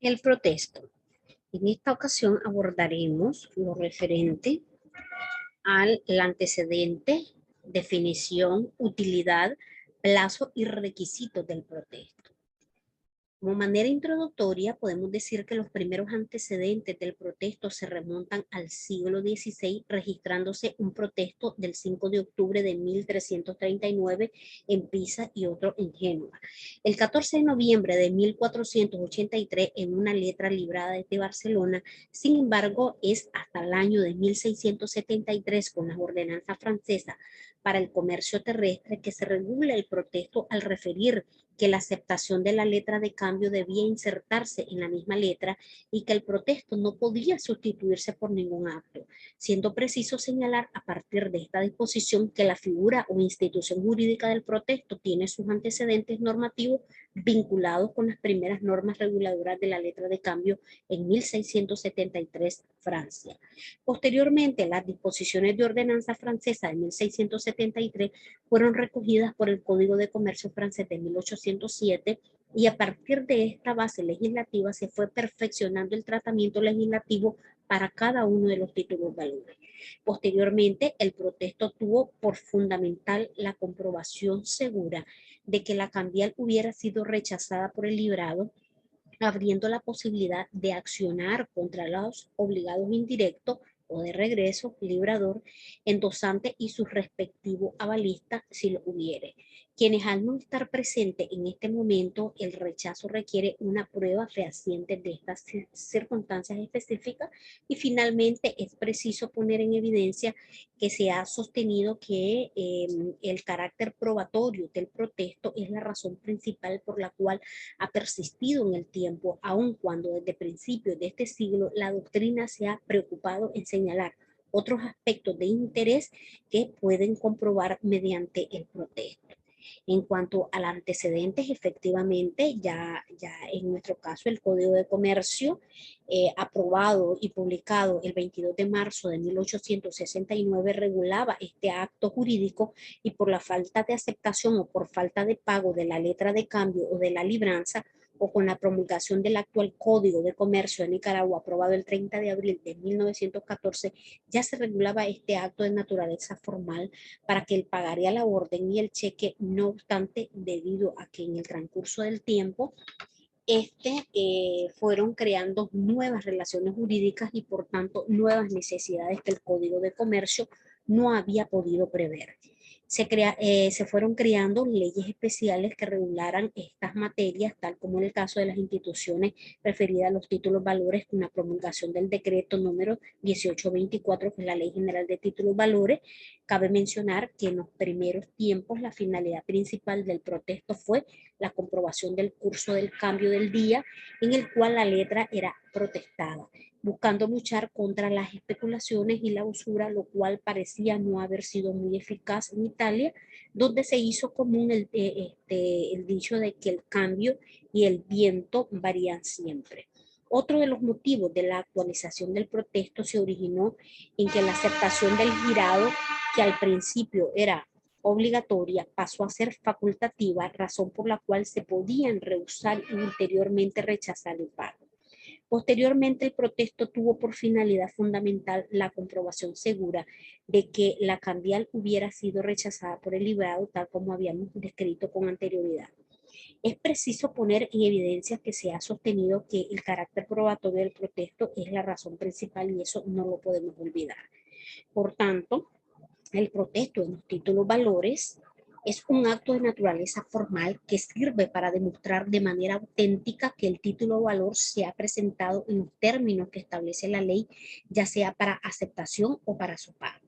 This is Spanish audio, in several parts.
El protesto. En esta ocasión abordaremos lo referente al antecedente, definición, utilidad, plazo y requisitos del protesto. Como manera introductoria, podemos decir que los primeros antecedentes del protesto se remontan al siglo XVI, registrándose un protesto del 5 de octubre de 1339 en Pisa y otro en Génova. El 14 de noviembre de 1483, en una letra librada desde Barcelona, sin embargo, es hasta el año de 1673, con las ordenanzas francesas para el comercio terrestre, que se regula el protesto al referir que la aceptación de la letra de cambio debía insertarse en la misma letra y que el protesto no podía sustituirse por ningún acto, siendo preciso señalar a partir de esta disposición que la figura o institución jurídica del protesto tiene sus antecedentes normativos vinculados con las primeras normas reguladoras de la letra de cambio en 1673, Francia. Posteriormente, las disposiciones de ordenanza francesa de 1673 fueron recogidas por el Código de Comercio francés de 1807 y a partir de esta base legislativa se fue perfeccionando el tratamiento legislativo para cada uno de los títulos valores. Posteriormente, el protesto tuvo por fundamental la comprobación segura de que la cambial hubiera sido rechazada por el librado, abriendo la posibilidad de accionar contra los obligados indirectos o de regreso, librador, endosante y su respectivo avalista si lo hubiere, quienes al no estar presentes en este momento, el rechazo requiere una prueba fehaciente de estas circunstancias específicas y finalmente es preciso poner en evidencia que se ha sostenido que el carácter probatorio del protesto es la razón principal por la cual ha persistido en el tiempo, aun cuando desde principios de este siglo la doctrina se ha preocupado en señalar otros aspectos de interés que pueden comprobar mediante el protesto. En cuanto al antecedentes, efectivamente, ya en nuestro caso el Código de Comercio, aprobado y publicado el 22 de marzo de 1869, regulaba este acto jurídico y por la falta de aceptación o por falta de pago de la letra de cambio o de la libranza, o con la promulgación del actual Código de Comercio de Nicaragua, aprobado el 30 de abril de 1914, ya se regulaba este acto de naturaleza formal para que el pagaría la orden y el cheque. No obstante, debido a que en el transcurso del tiempo fueron creando nuevas relaciones jurídicas y por tanto nuevas necesidades que el Código de Comercio no había podido prever. Se fueron creando leyes especiales que regularan estas materias, tal como en el caso de las instituciones referidas a los títulos valores, con la promulgación del decreto número 1824, que es la Ley General de Títulos Valores. Cabe mencionar que en los primeros tiempos la finalidad principal del protesto fue la comprobación del curso del cambio del día, en el cual la letra era protestada, buscando luchar contra las especulaciones y la usura, lo cual parecía no haber sido muy eficaz en Italia, donde se hizo común el dicho de que el cambio y el viento varían siempre. Otro de los motivos de la actualización del protesto se originó en que la aceptación del girado, que al principio era obligatoria, pasó a ser facultativa, razón por la cual se podían rehusar y ulteriormente rechazar el pago. Posteriormente, el protesto tuvo por finalidad fundamental la comprobación segura de que la cambial hubiera sido rechazada por el librado, tal como habíamos descrito con anterioridad. Es preciso poner en evidencia que se ha sostenido que el carácter probatorio del protesto es la razón principal y eso no lo podemos olvidar. Por tanto, el protesto en los títulos valores es un acto de naturaleza formal que sirve para demostrar de manera auténtica que el título o valor se ha presentado en los términos que establece la ley, ya sea para aceptación o para su pago.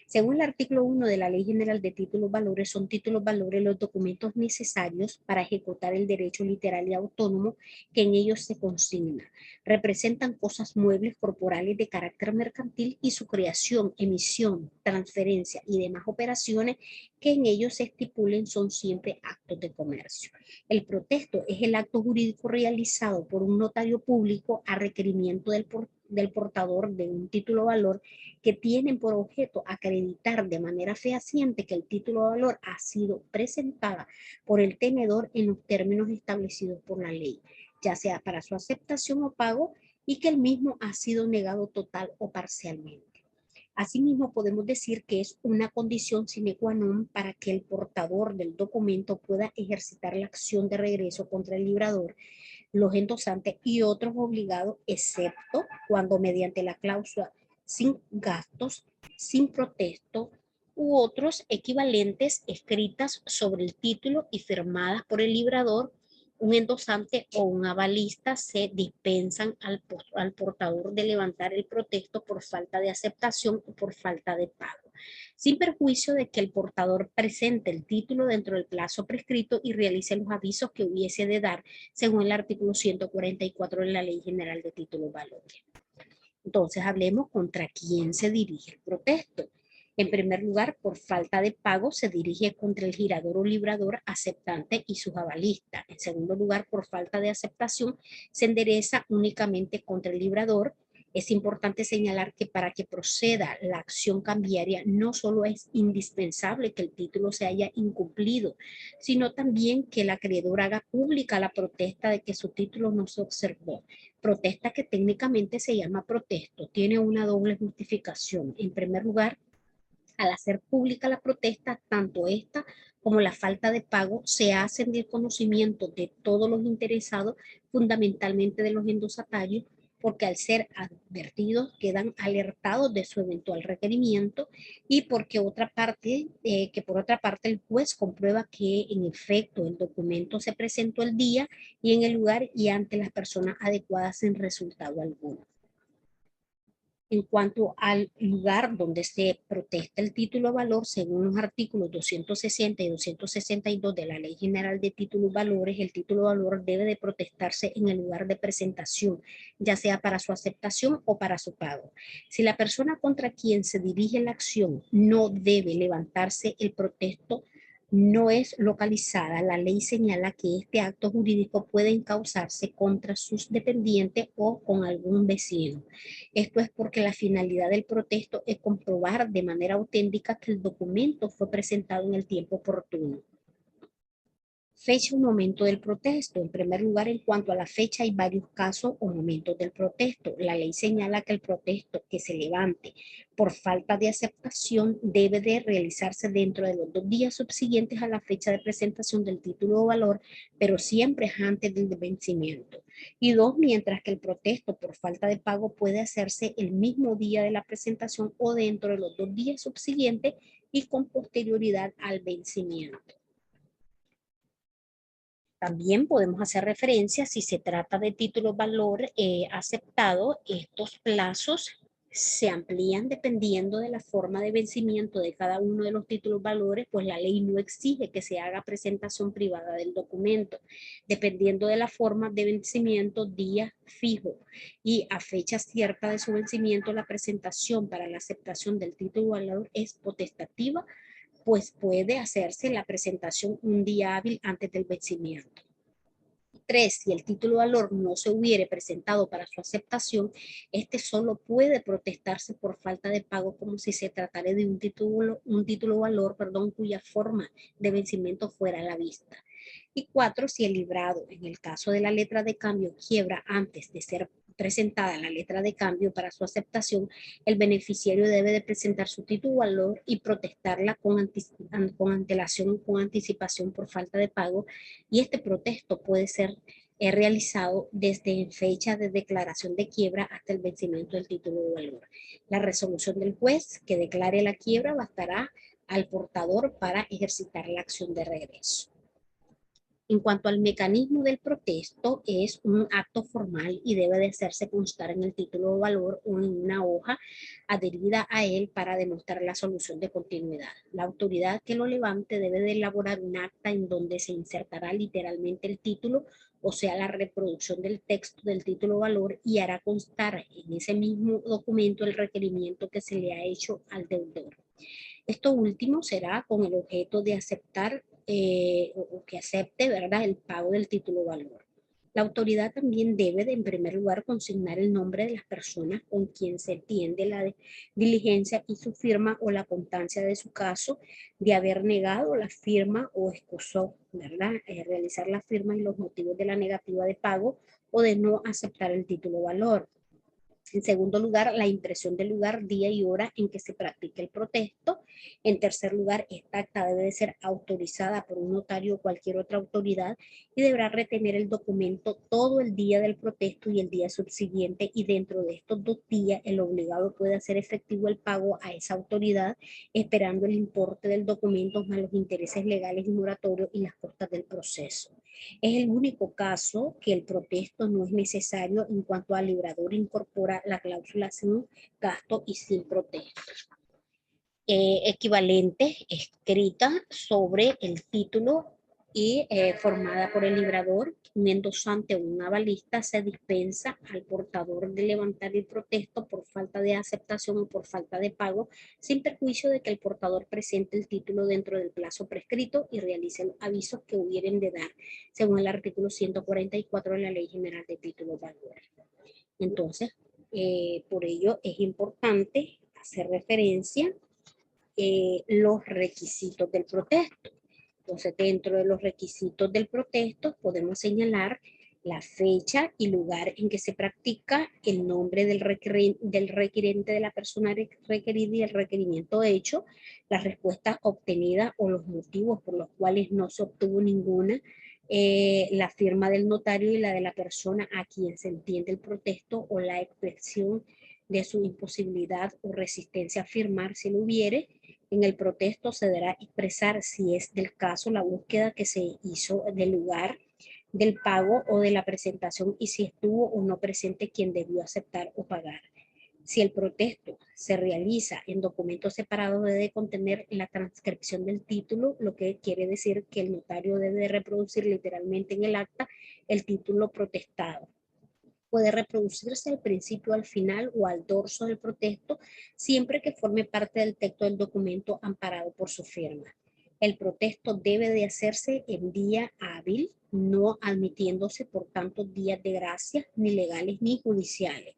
Según el artículo 1 de la Ley General de Títulos Valores, son títulos valores los documentos necesarios para ejecutar el derecho literal y autónomo que en ellos se consigna. Representan cosas muebles corporales de carácter mercantil y su creación, emisión, transferencia y demás operaciones que en ellos se estipulen son siempre actos de comercio. El protesto es el acto jurídico realizado por un notario público a requerimiento del portador de un título valor, que tienen por objeto acreditar de manera fehaciente que el título de valor ha sido presentada por el tenedor en los términos establecidos por la ley, ya sea para su aceptación o pago, y que el mismo ha sido negado total o parcialmente. Asimismo, podemos decir que es una condición sine qua non para que el portador del documento pueda ejercitar la acción de regreso contra el librador, los endosantes y otros obligados, excepto cuando mediante la cláusula sin gastos, sin protesto u otros equivalentes escritas sobre el título y firmadas por el librador, un endosante o un avalista se dispensan al portador de levantar el protesto por falta de aceptación o por falta de pago, sin perjuicio de que el portador presente el título dentro del plazo prescrito y realice los avisos que hubiese de dar según el artículo 144 de la Ley General de Títulos Valores. Entonces, hablemos contra quién se dirige el protesto. En primer lugar, por falta de pago se dirige contra el girador o librador aceptante y sus avalistas. En segundo lugar, por falta de aceptación se endereza únicamente contra el librador. Es importante señalar que para que proceda la acción cambiaria no solo es indispensable que el título se haya incumplido, sino también que el acreedor haga pública la protesta de que su título no se observó. Protesta que técnicamente se llama protesto, tiene una doble justificación. En primer lugar, al hacer pública la protesta, tanto esta como la falta de pago se hacen del conocimiento de todos los interesados, fundamentalmente de los endosatarios, porque al ser advertidos quedan alertados de su eventual requerimiento y porque por otra parte el juez comprueba que en efecto el documento se presentó el día y en el lugar y ante las personas adecuadas sin resultado alguno. En cuanto al lugar donde se protesta el título a valor, según los artículos 260 y 262 de la Ley General de Títulos Valores, el título de valor debe de protestarse en el lugar de presentación, ya sea para su aceptación o para su pago. Si la persona contra quien se dirige la acción no debe levantarse el protesto, no es localizada, la ley señala que este acto jurídico puede encauzarse contra sus dependientes o con algún vecino. Esto es porque la finalidad del protesto es comprobar de manera auténtica que el documento fue presentado en el tiempo oportuno. Fecha o momento del protesto. En primer lugar, en cuanto a la fecha, hay varios casos o momentos del protesto. La ley señala que el protesto que se levante por falta de aceptación debe de realizarse dentro de los 2 días subsiguientes a la fecha de presentación del título o valor, pero siempre antes del vencimiento. Y 2, mientras que el protesto por falta de pago puede hacerse el mismo día de la presentación o dentro de los 2 días subsiguientes y con posterioridad al vencimiento. También podemos hacer referencia, si se trata de título valor aceptado, estos plazos se amplían dependiendo de la forma de vencimiento de cada uno de los títulos valores, pues la ley no exige que se haga presentación privada del documento. Dependiendo de la forma de vencimiento, día fijo y a fecha cierta de su vencimiento, la presentación para la aceptación del título valor es potestativa, pues puede hacerse la presentación un día hábil antes del vencimiento. 3, si el título de valor no se hubiere presentado para su aceptación, este solo puede protestarse por falta de pago como si se tratara de un título valor, cuya forma de vencimiento fuera a la vista. Y 4, si el librado, en el caso de la letra de cambio, quiebra antes de ser presentada la letra de cambio para su aceptación, el beneficiario debe de presentar su título valor y protestarla con antelación, con anticipación por falta de pago, y este protesto puede ser realizado desde fecha de declaración de quiebra hasta el vencimiento del título de valor. La resolución del juez que declare la quiebra bastará al portador para ejercitar la acción de regreso. En cuanto al mecanismo del protesto, es un acto formal y debe de hacerse constar en el título de valor o en una hoja adherida a él para demostrar la solución de continuidad. La autoridad que lo levante debe de elaborar un acta en donde se insertará literalmente el título, o sea, la reproducción del texto del título de valor, y hará constar en ese mismo documento el requerimiento que se le ha hecho al deudor. Esto último será con el objeto de aceptar o que acepte, ¿verdad?, el pago del título valor. La autoridad también debe de, en primer lugar, consignar el nombre de las personas con quien se entiende la diligencia y su firma o la constancia de su caso de haber negado la firma o excusó, ¿verdad? Realizar la firma y los motivos de la negativa de pago o de no aceptar el título valor. En segundo lugar, la impresión del lugar, día y hora en que se practique el protesto. En tercer lugar, esta acta debe de ser autorizada por un notario o cualquier otra autoridad y deberá retener el documento todo el día del protesto y el día subsiguiente, y dentro de estos 2 días el obligado puede hacer efectivo el pago a esa autoridad esperando el importe del documento más los intereses legales y moratorios y las costas del proceso. Es el único caso que el protesto no es necesario en cuanto al librador incorpora la cláusula sin gasto y sin protesto. Equivalente escrita sobre el título y formada por el librador, un endosante o un avalista se dispensa al portador de levantar el protesto por falta de aceptación o por falta de pago, sin perjuicio de que el portador presente el título dentro del plazo prescrito y realice los avisos que hubieren de dar, según el artículo 144 de la Ley General de Títulos Valores. Entonces, por ello es importante hacer referencia los requisitos del protesto. Entonces, dentro de los requisitos del protesto podemos señalar la fecha y lugar en que se practica, el nombre del requerente de la persona requerida y el requerimiento hecho, las respuestas obtenidas o los motivos por los cuales no se obtuvo ninguna, la firma del notario y la de la persona a quien se entiende el protesto o la expresión de su imposibilidad o resistencia a firmar si lo hubiere. En el protesto se deberá expresar, si es del caso, la búsqueda que se hizo del lugar del pago o de la presentación y si estuvo o no presente quien debió aceptar o pagar. Si el protesto se realiza en documentos separados, debe contener la transcripción del título, lo que quiere decir que el notario debe reproducir literalmente en el acta el título protestado. Puede reproducirse al principio, al final o al dorso del protesto, siempre que forme parte del texto del documento amparado por su firma. El protesto debe de hacerse en día hábil, no admitiéndose por tanto días de gracia, ni legales ni judiciales.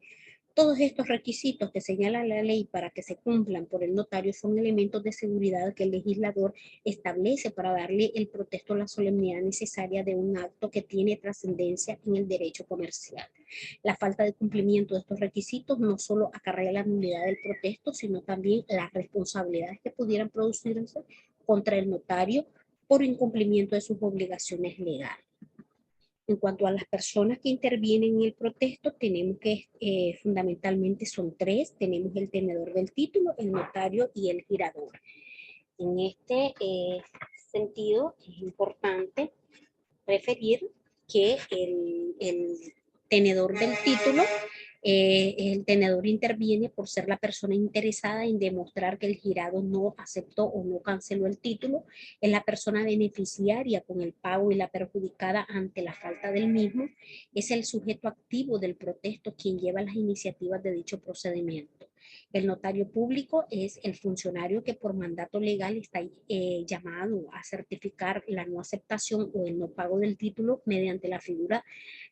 Todos estos requisitos que señala la ley para que se cumplan por el notario son elementos de seguridad que el legislador establece para darle el protesto la solemnidad necesaria de un acto que tiene trascendencia en el derecho comercial. La falta de cumplimiento de estos requisitos no solo acarrea la nulidad del protesto, sino también las responsabilidades que pudieran producirse contra el notario por incumplimiento de sus obligaciones legales. En cuanto a las personas que intervienen en el protesto, tenemos que fundamentalmente son 3. Tenemos el tenedor del título, el notario y el girador. En este sentido, es importante referir que el tenedor del título, el tenedor interviene por ser la persona interesada en demostrar que el girado no aceptó o no canceló el título, es la persona beneficiaria con el pago y la perjudicada ante la falta del mismo, es el sujeto activo del protesto quien lleva las iniciativas de dicho procedimiento. El notario público es el funcionario que por mandato legal está llamado a certificar la no aceptación o el no pago del título mediante la figura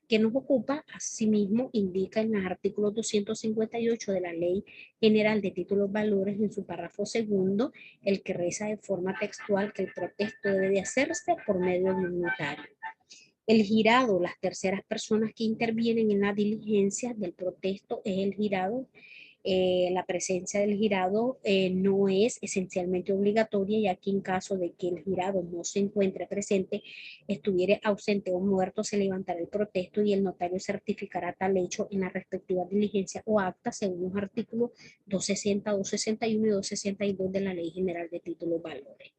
que nos ocupa. Asimismo, indica en el artículo 258 de la Ley General de Títulos Valores en su párrafo segundo, el que reza de forma textual que el protesto debe de hacerse por medio de un notario. El girado, las terceras personas que intervienen en la diligencia del protesto es el girado. La presencia del girado no es esencialmente obligatoria, ya que en caso de que el girado no se encuentre presente, estuviera ausente o muerto, se levantará el protesto y el notario certificará tal hecho en la respectiva diligencia o acta según los artículos 260, 261 y 262 de la Ley General de Títulos Valores.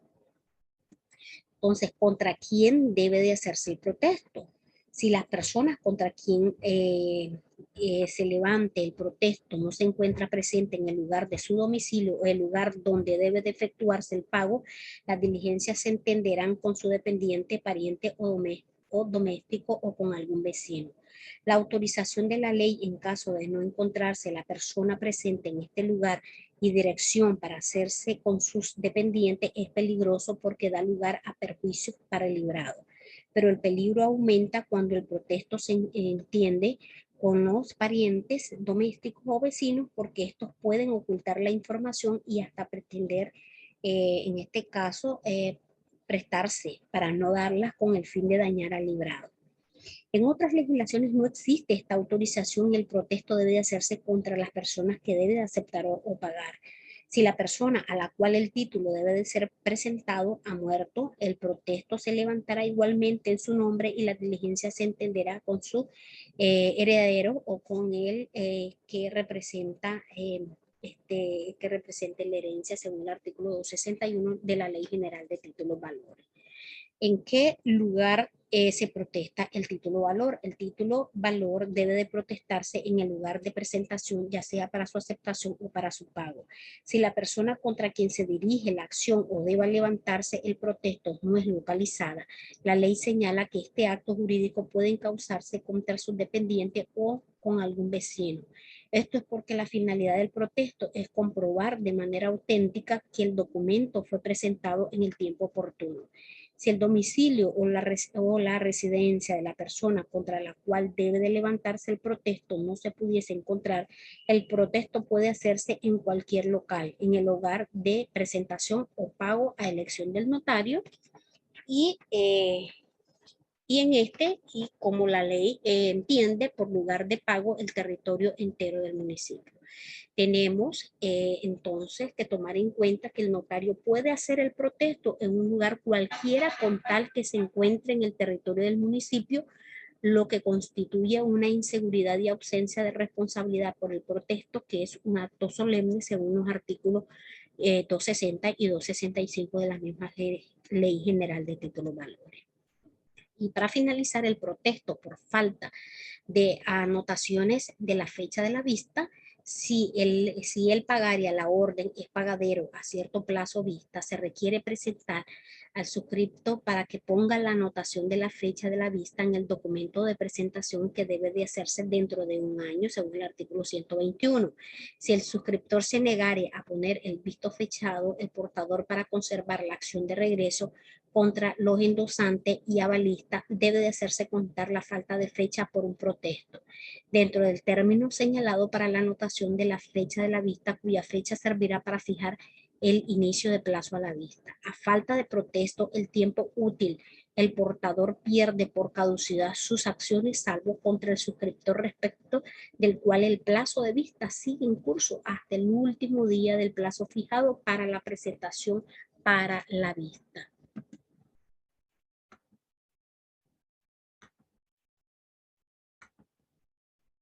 Entonces, ¿contra quién debe de hacerse el protesto? Si las personas contra quien se levante el protesto no se encuentra presente en el lugar de su domicilio o el lugar donde debe de efectuarse el pago, las diligencias se entenderán con su dependiente, pariente o doméstico o con algún vecino. La autorización de la ley en caso de no encontrarse la persona presente en este lugar y dirección para hacerse con sus dependientes es peligroso porque da lugar a perjuicios para el librado. pero el peligro aumenta cuando el protesto se entiende con los parientes domésticos o vecinos, porque estos pueden ocultar la información y hasta pretender, en este caso, prestarse para no darlas con el fin de dañar al librado. En otras legislaciones no existe esta autorización y el protesto debe hacerse contra las personas que debe de aceptar o pagar. Si la persona a la cual el título debe de ser presentado ha muerto, el protesto se levantará igualmente en su nombre y la diligencia se entenderá con su heredero o con el que representa que represente la herencia según el artículo 261 de la Ley General de Títulos Valores. ¿En qué lugar se protesta el título valor? El título valor debe de protestarse en el lugar de presentación, ya sea para su aceptación o para su pago. Si la persona contra quien se dirige la acción o deba levantarse el protesto no es localizada, la ley señala que este acto jurídico puede encauzarse contra su dependiente o con algún vecino. Esto es porque la finalidad del protesto es comprobar de manera auténtica que el documento fue presentado en el tiempo oportuno. Si el domicilio o la residencia de la persona contra la cual debe de levantarse el protesto no se pudiese encontrar, el protesto puede hacerse en cualquier local, en el lugar de presentación o pago a elección del notario y, eh, y como la ley entiende por lugar de pago el territorio entero del municipio. Tenemos entonces que tomar en cuenta que el notario puede hacer el protesto en un lugar cualquiera con tal que se encuentre en el territorio del municipio, lo que constituye una inseguridad y ausencia de responsabilidad por el protesto, que es un acto solemne según los artículos 260 y 265 de la misma Ley General de Títulos Valores. Y para finalizar, el protesto por falta de anotaciones de la fecha de la vista, si el pagaria la orden es pagadero a cierto plazo vista, se requiere presentar al suscripto para que ponga la anotación de la fecha de la vista en el documento de presentación, que debe de hacerse dentro de un año según el artículo 121. Si el suscriptor se negare a poner el visto fechado, el portador, para conservar la acción de regreso contra los endosantes y avalistas, debe de hacerse contar la falta de fecha por un protesto dentro del término señalado para la anotación de la fecha de la vista, cuya fecha servirá para fijar el inicio de plazo a la vista. A falta de protesto, el tiempo útil, el portador pierde por caducidad sus acciones, salvo contra el suscriptor respecto del cual el plazo de vista sigue en curso hasta el último día del plazo fijado para la presentación para la vista.